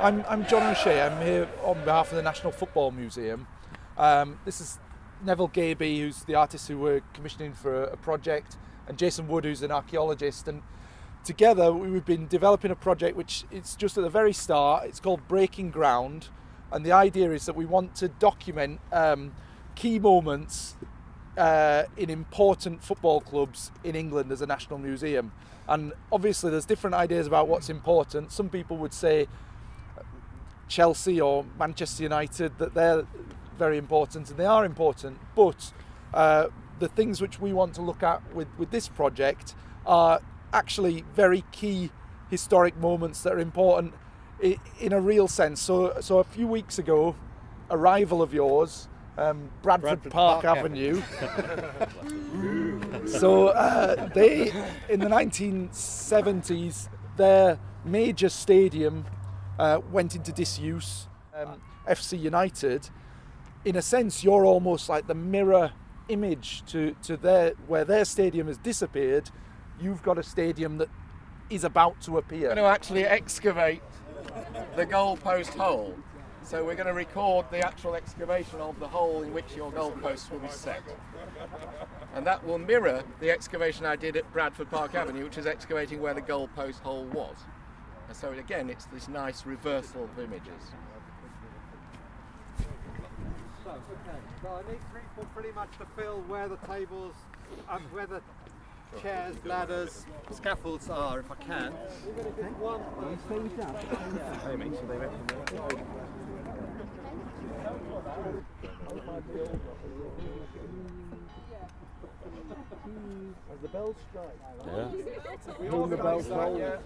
I'm John O'Shea. I'm here on behalf of the National Football Museum. This is Neville Gaby, who's the artist who we're commissioning for a project, and Jason Wood, who's an archaeologist. And together we've been developing a project which it's just at the very start. It's called Breaking Ground, and the idea is that we want to document key moments in important football clubs in England as a national museum. And obviously there's different ideas about what's important. Some people would say Chelsea or Manchester United, that they're very important, and they are important, but the things which we want to look at with this project are actually very key historic moments that are important in a real sense. So a few weeks ago, a rival of yours, Bradford Park Avenue. So they, in the 1970s, their major stadium went into disuse. FC United, in a sense, you're almost like the mirror image to where their stadium has disappeared. You've got a stadium that is about to appear. We're going to actually excavate the goalpost hole. So we're going to record the actual excavation of the hole in which your goalposts will be set. And that will mirror the excavation I did at Bradford Park Avenue, which is excavating where the goalpost hole was. And so again, it's this nice reversal of images. So I need people pretty much to fill where the tables and where the chairs, ladders, scaffolds are, if I can. We're going to do one As the bells strike. Yeah. All the bells roll. Yeah.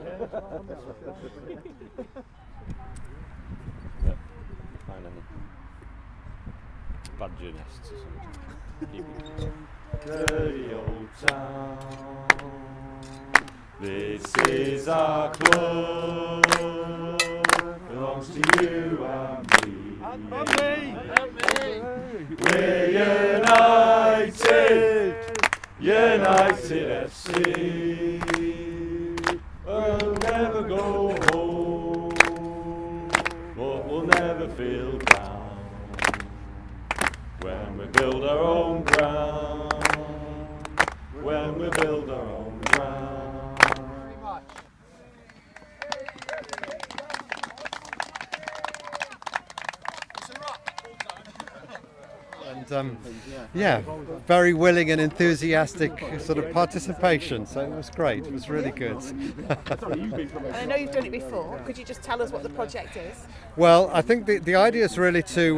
Find any badger nests or something. Dirty old town. This is our club. Belongs to you and me. And me. We're United. United FC. We'll never go home, but we'll never feel down when we build our own ground. When we build our own ground. very much. And yeah, very willing and enthusiastic sort of participation, so it was great, it was really good. And I know you've done it before. Could you just tell us what the project is? Well, I think the idea is really to,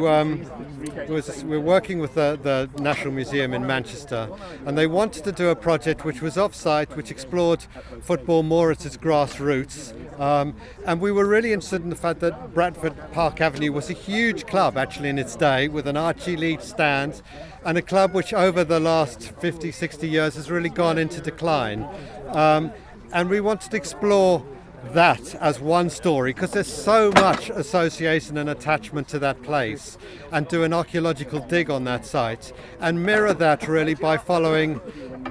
we're working with the National Museum in Manchester, and they wanted to do a project which was off-site, which explored football more at its grassroots, and we were really interested in the fact that Bradford Park Avenue was a huge club actually in its day, with an Archie Leach stand, and a club which over the last 50, 60 years has really gone into decline. And we wanted to explore that as one story, because there's so much association and attachment to that place, and do an archaeological dig on that site and mirror that really by following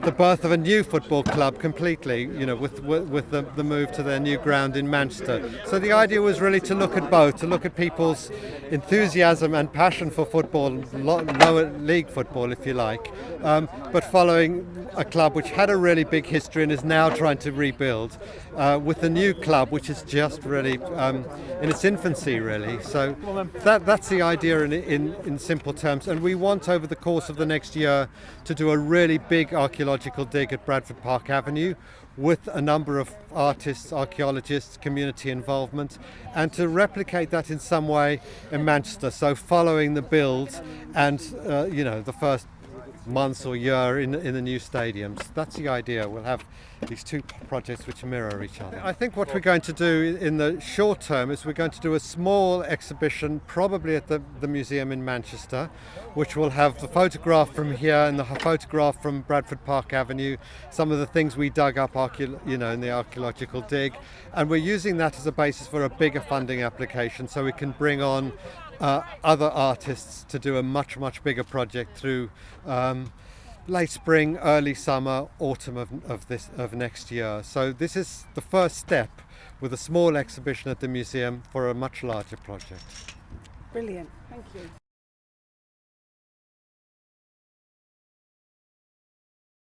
the birth of a new football club completely, you know, with the move to their new ground in Manchester. So the idea was really to look at both, to look at people's enthusiasm and passion for football, lower league football if you like, but following a club which had a really big history and is now trying to rebuild, with the new club which is just really in its infancy really. So that's the idea in simple terms, and we want over the course of the next year to do a really big archaeological dig at Bradford Park Avenue with a number of artists, archaeologists, community involvement, and to replicate that in some way in Manchester, so following the build and the first months or year in the new stadiums. That's the idea. We'll have these two projects which mirror each other. I think what we're going to do in the short term is we're going to do a small exhibition, probably at the museum in Manchester, which will have the photograph from here and the photograph from Bradford Park Avenue, some of the things we dug up in the archaeological dig, and we're using that as a basis for a bigger funding application, so we can bring on other artists to do a much bigger project through late spring, early summer, autumn of next year. So this is the first step with a small exhibition at the museum for a much larger project. Brilliant. Thank you.